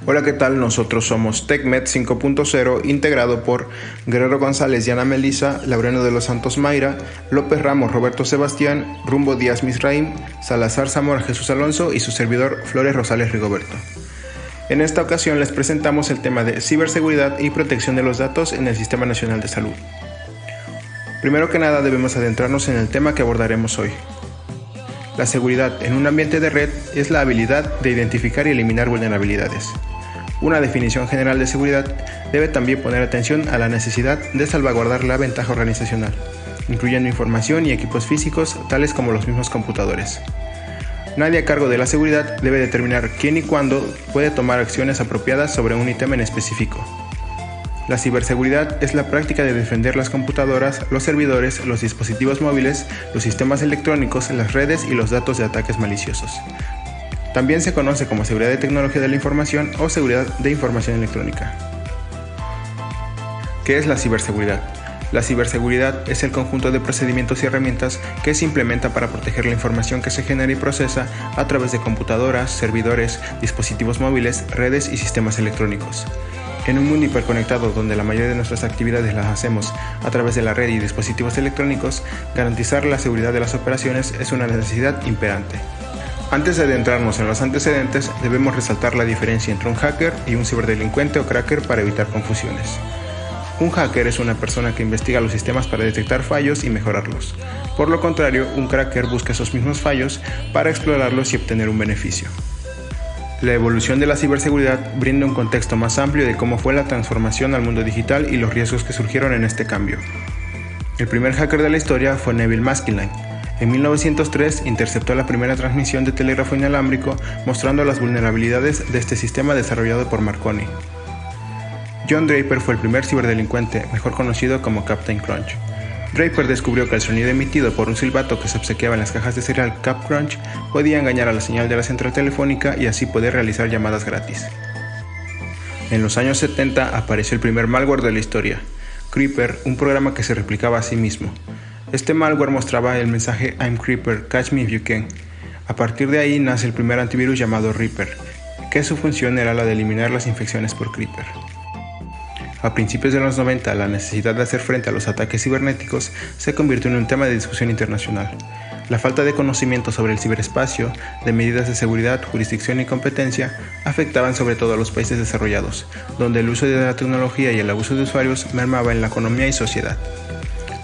Hola, ¿qué tal? Nosotros somos TechMed 5.0, integrado por Guerrero González, Diana Melisa, Laureano de los Santos Mayra, López Ramos, Roberto Sebastián, Rumbo Díaz Misraim, Salazar Zamora Jesús Alonso y su servidor Flores Rosales Rigoberto. En esta ocasión les presentamos el tema de ciberseguridad y protección de los datos en el Sistema Nacional de Salud. Primero que nada debemos adentrarnos en el tema que abordaremos hoy. La seguridad en un ambiente de red es la habilidad de identificar y eliminar vulnerabilidades. Una definición general de seguridad debe también poner atención a la necesidad de salvaguardar la ventaja organizacional, incluyendo información y equipos físicos tales como los mismos computadores. Nadie a cargo de la seguridad debe determinar quién y cuándo puede tomar acciones apropiadas sobre un ítem en específico. La ciberseguridad es la práctica de defender las computadoras, los servidores, los dispositivos móviles, los sistemas electrónicos, las redes y los datos de ataques maliciosos. También se conoce como seguridad de tecnología de la información o seguridad de información electrónica. ¿Qué es la ciberseguridad? La ciberseguridad es el conjunto de procedimientos y herramientas que se implementa para proteger la información que se genera y procesa a través de computadoras, servidores, dispositivos móviles, redes y sistemas electrónicos. En un mundo hiperconectado donde la mayoría de nuestras actividades las hacemos a través de la red y dispositivos electrónicos, garantizar la seguridad de las operaciones es una necesidad imperante. Antes de adentrarnos en los antecedentes, debemos resaltar la diferencia entre un hacker y un ciberdelincuente o cracker para evitar confusiones. Un hacker es una persona que investiga los sistemas para detectar fallos y mejorarlos. Por lo contrario, un cracker busca esos mismos fallos para explorarlos y obtener un beneficio. La evolución de la ciberseguridad brinda un contexto más amplio de cómo fue la transformación al mundo digital y los riesgos que surgieron en este cambio. El primer hacker de la historia fue Neville Maskelyne. En 1903 interceptó la primera transmisión de telégrafo inalámbrico mostrando las vulnerabilidades de este sistema desarrollado por Marconi. John Draper fue el primer ciberdelincuente, mejor conocido como Captain Crunch. Draper descubrió que el sonido emitido por un silbato que se obsequiaba en las cajas de cereal Cap Crunch podía engañar a la señal de la central telefónica y así poder realizar llamadas gratis. En los años 70 apareció el primer malware de la historia, Creeper, un programa que se replicaba a sí mismo. Este malware mostraba el mensaje I'm Creeper, catch me if you can. A partir de ahí nace el primer antivirus llamado Reaper, que su función era la de eliminar las infecciones por Creeper. A principios de los 90, la necesidad de hacer frente a los ataques cibernéticos se convirtió en un tema de discusión internacional. La falta de conocimiento sobre el ciberespacio, de medidas de seguridad, jurisdicción y competencia afectaban sobre todo a los países desarrollados, donde el uso de la tecnología y el abuso de usuarios mermaba en la economía y sociedad.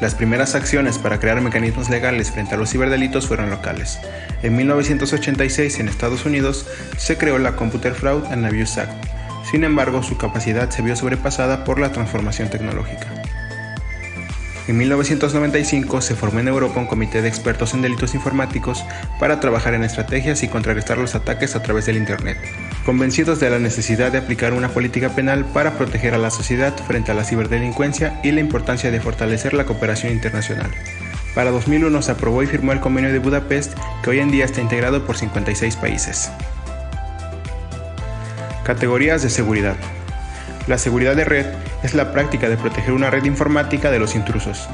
Las primeras acciones para crear mecanismos legales frente a los ciberdelitos fueron locales. En 1986, en Estados Unidos, se creó la Computer Fraud and Abuse Act. Sin embargo, su capacidad se vio sobrepasada por la transformación tecnológica. En 1995 se formó en Europa un comité de expertos en delitos informáticos para trabajar en estrategias y contrarrestar los ataques a través del Internet, convencidos de la necesidad de aplicar una política penal para proteger a la sociedad frente a la ciberdelincuencia y la importancia de fortalecer la cooperación internacional. Para 2001 se aprobó y firmó el Convenio de Budapest, que hoy en día está integrado por 56 países. Categorías de seguridad. La seguridad de red es la práctica de proteger una red informática de los intrusos,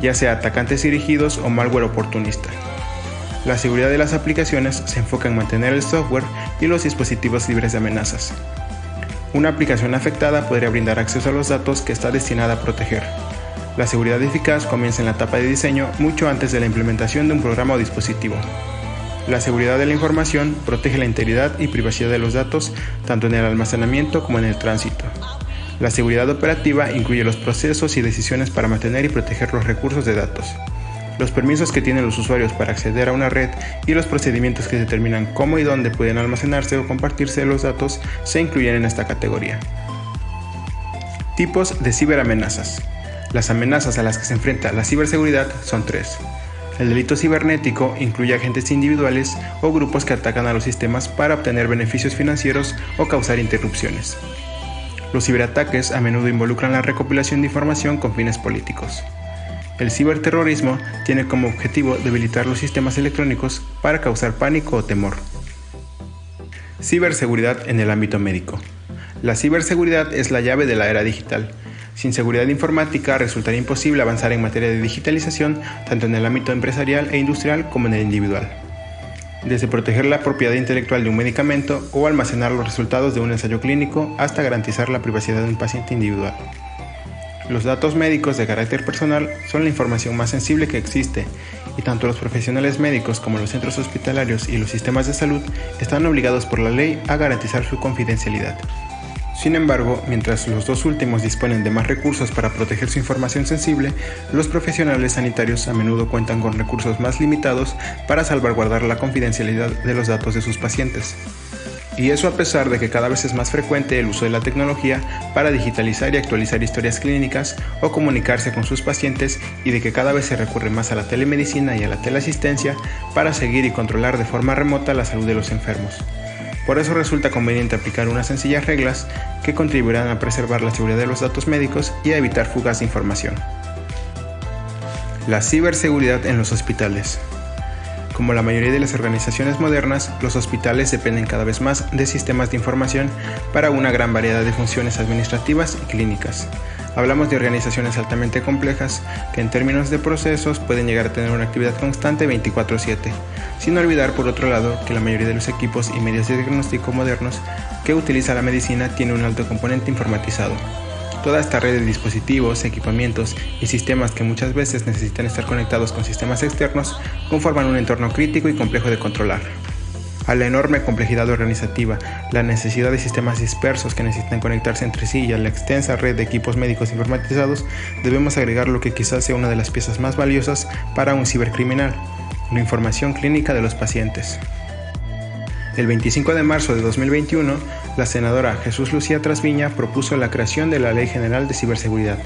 ya sea atacantes dirigidos o malware oportunista. La seguridad de las aplicaciones se enfoca en mantener el software y los dispositivos libres de amenazas. Una aplicación afectada podría brindar acceso a los datos que está destinada a proteger. La seguridad eficaz comienza en la etapa de diseño mucho antes de la implementación de un programa o dispositivo. La seguridad de la información protege la integridad y privacidad de los datos tanto en el almacenamiento como en el tránsito. La seguridad operativa incluye los procesos y decisiones para mantener y proteger los recursos de datos, los permisos que tienen los usuarios para acceder a una red y los procedimientos que determinan cómo y dónde pueden almacenarse o compartirse los datos se incluyen en esta categoría. Tipos de ciberamenazas. Las amenazas a las que se enfrenta la ciberseguridad son tres. El delito cibernético incluye agentes individuales o grupos que atacan a los sistemas para obtener beneficios financieros o causar interrupciones. Los ciberataques a menudo involucran la recopilación de información con fines políticos. El ciberterrorismo tiene como objetivo debilitar los sistemas electrónicos para causar pánico o temor. Ciberseguridad en el ámbito médico. La ciberseguridad es la llave de la era digital. Sin seguridad informática resultaría imposible avanzar en materia de digitalización tanto en el ámbito empresarial e industrial como en el individual. desde proteger la propiedad intelectual de un medicamento o almacenar los resultados de un ensayo clínico hasta garantizar la privacidad de un paciente individual. Los datos médicos de carácter personal son la información más sensible que existe, y tanto los profesionales médicos como los centros hospitalarios y los sistemas de salud están obligados por la ley a garantizar su confidencialidad. Sin embargo, mientras los dos últimos disponen de más recursos para proteger su información sensible, los profesionales sanitarios a menudo cuentan con recursos más limitados para salvaguardar la confidencialidad de los datos de sus pacientes. Y eso a pesar de que cada vez es más frecuente el uso de la tecnología para digitalizar y actualizar historias clínicas o comunicarse con sus pacientes, y de que cada vez se recurre más a la telemedicina y a la teleasistencia para seguir y controlar de forma remota la salud de los enfermos. Por eso resulta conveniente aplicar unas sencillas reglas que contribuirán a preservar la seguridad de los datos médicos y a evitar fugas de información. La ciberseguridad en los hospitales. Como la mayoría de las organizaciones modernas, los hospitales dependen cada vez más de sistemas de información para una gran variedad de funciones administrativas y clínicas. Hablamos de organizaciones altamente complejas que en términos de procesos pueden llegar a tener una actividad constante 24/7, sin olvidar por otro lado que la mayoría de los equipos y medios de diagnóstico modernos que utiliza la medicina tiene un alto componente informatizado. Toda esta red de dispositivos, equipamientos y sistemas que muchas veces necesitan estar conectados con sistemas externos conforman un entorno crítico y complejo de controlar. A la enorme complejidad organizativa, la necesidad de sistemas dispersos que necesitan conectarse entre sí y a la extensa red de equipos médicos informatizados, debemos agregar lo que quizás sea una de las piezas más valiosas para un cibercriminal: la información clínica de los pacientes. El 25 de marzo de 2021, la senadora Jesús Lucía Trasviña propuso la creación de la Ley General de Ciberseguridad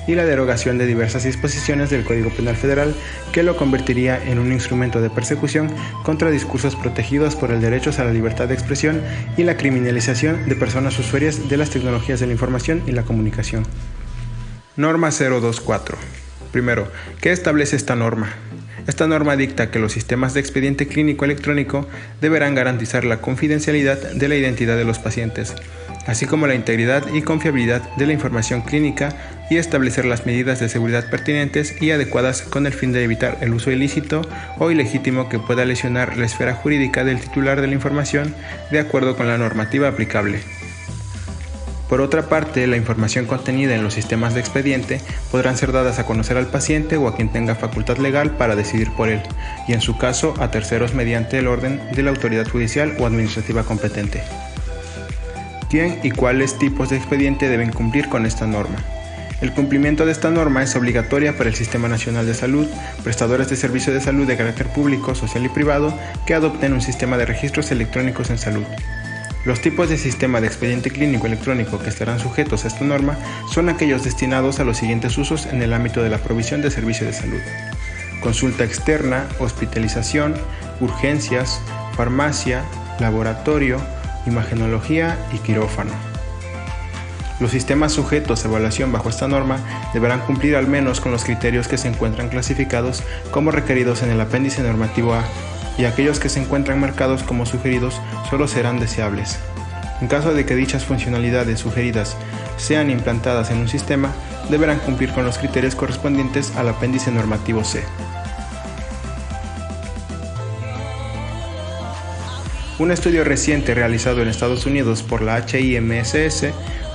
y la derogación de diversas disposiciones del Código Penal Federal que lo convertiría en un instrumento de persecución contra discursos protegidos por el derecho a la libertad de expresión y la criminalización de personas usuarias de las tecnologías de la información y la comunicación. Norma 024. Primero, ¿qué establece esta norma? Esta norma dicta que los sistemas de expediente clínico electrónico deberán garantizar la confidencialidad de la identidad de los pacientes, así como la integridad y confiabilidad de la información clínica, y establecer las medidas de seguridad pertinentes y adecuadas con el fin de evitar el uso ilícito o ilegítimo que pueda lesionar la esfera jurídica del titular de la información, de acuerdo con la normativa aplicable. Por otra parte, la información contenida en los sistemas de expediente podrán ser dadas a conocer al paciente o a quien tenga facultad legal para decidir por él, y en su caso a terceros mediante el orden de la autoridad judicial o administrativa competente. ¿Quién y cuáles tipos de expediente deben cumplir con esta norma? El cumplimiento de esta norma es obligatoria para el Sistema Nacional de Salud, prestadores de servicios de salud de carácter público, social y privado que adopten un sistema de registros electrónicos en salud. Los tipos de sistema de expediente clínico electrónico que estarán sujetos a esta norma son aquellos destinados a los siguientes usos en el ámbito de la provisión de servicios de salud: consulta externa, hospitalización, urgencias, farmacia, laboratorio, imagenología y quirófano. Los sistemas sujetos a evaluación bajo esta norma deberán cumplir al menos con los criterios que se encuentran clasificados como requeridos en el apéndice normativo A, y aquellos que se encuentran marcados como sugeridos solo serán deseables. En caso de que dichas funcionalidades sugeridas sean implantadas en un sistema, deberán cumplir con los criterios correspondientes al apéndice normativo C. Un estudio reciente realizado en Estados Unidos por la HIMSS,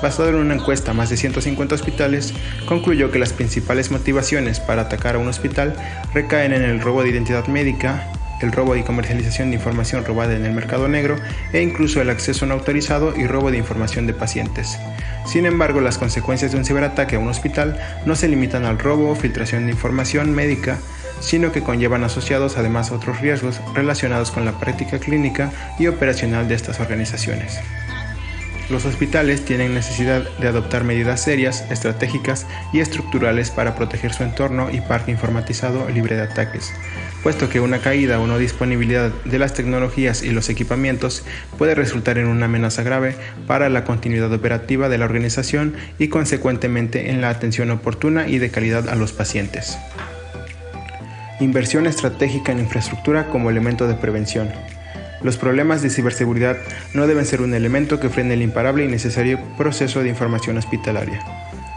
basado en una encuesta a más de 150 hospitales, concluyó que las principales motivaciones para atacar a un hospital recaen en el robo de identidad médica, el robo y comercialización de información robada en el mercado negro e incluso el acceso no autorizado y robo de información de pacientes. Sin embargo, las consecuencias de un ciberataque a un hospital no se limitan al robo o filtración de información médica, sino que conllevan asociados además otros riesgos relacionados con la práctica clínica y operacional de estas organizaciones. Los hospitales tienen necesidad de adoptar medidas serias, estratégicas y estructurales para proteger su entorno y parque informatizado libre de ataques, puesto que una caída o no disponibilidad de las tecnologías y los equipamientos puede resultar en una amenaza grave para la continuidad operativa de la organización y consecuentemente en la atención oportuna y de calidad a los pacientes. Inversión estratégica en infraestructura como elemento de prevención. Los problemas de ciberseguridad no deben ser un elemento que frene el imparable y necesario proceso de información hospitalaria.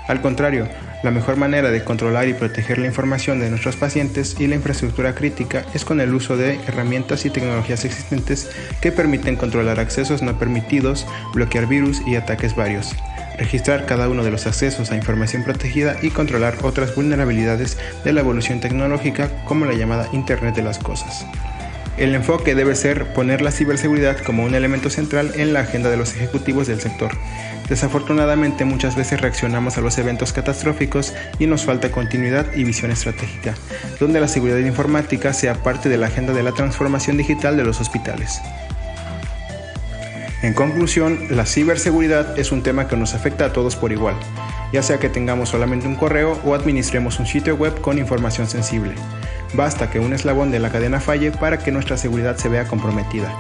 Al contrario, la mejor manera de controlar y proteger la información de nuestros pacientes y la infraestructura crítica es con el uso de herramientas y tecnologías existentes que permiten controlar accesos no permitidos, bloquear virus y ataques varios, registrar cada uno de los accesos a información protegida y controlar otras vulnerabilidades de la evolución tecnológica como la llamada Internet de las Cosas. El enfoque debe ser poner la ciberseguridad como un elemento central en la agenda de los ejecutivos del sector. Desafortunadamente, muchas veces reaccionamos a los eventos catastróficos y nos falta continuidad y visión estratégica, donde la seguridad informática sea parte de la agenda de la transformación digital de los hospitales. En conclusión, la ciberseguridad es un tema que nos afecta a todos por igual, ya sea que tengamos solamente un correo o administremos un sitio web con información sensible. Basta que un eslabón de la cadena falle para que nuestra seguridad se vea comprometida.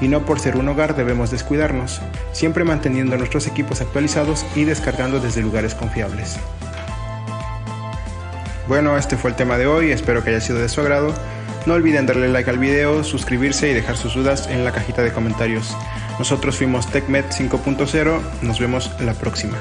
Y no por ser un hogar debemos descuidarnos, siempre manteniendo nuestros equipos actualizados y descargando desde lugares confiables. Bueno, este fue el tema de hoy, espero que haya sido de su agrado. No olviden darle like al video, suscribirse y dejar sus dudas en la cajita de comentarios. Nosotros fuimos TechMed 5.0, nos vemos la próxima.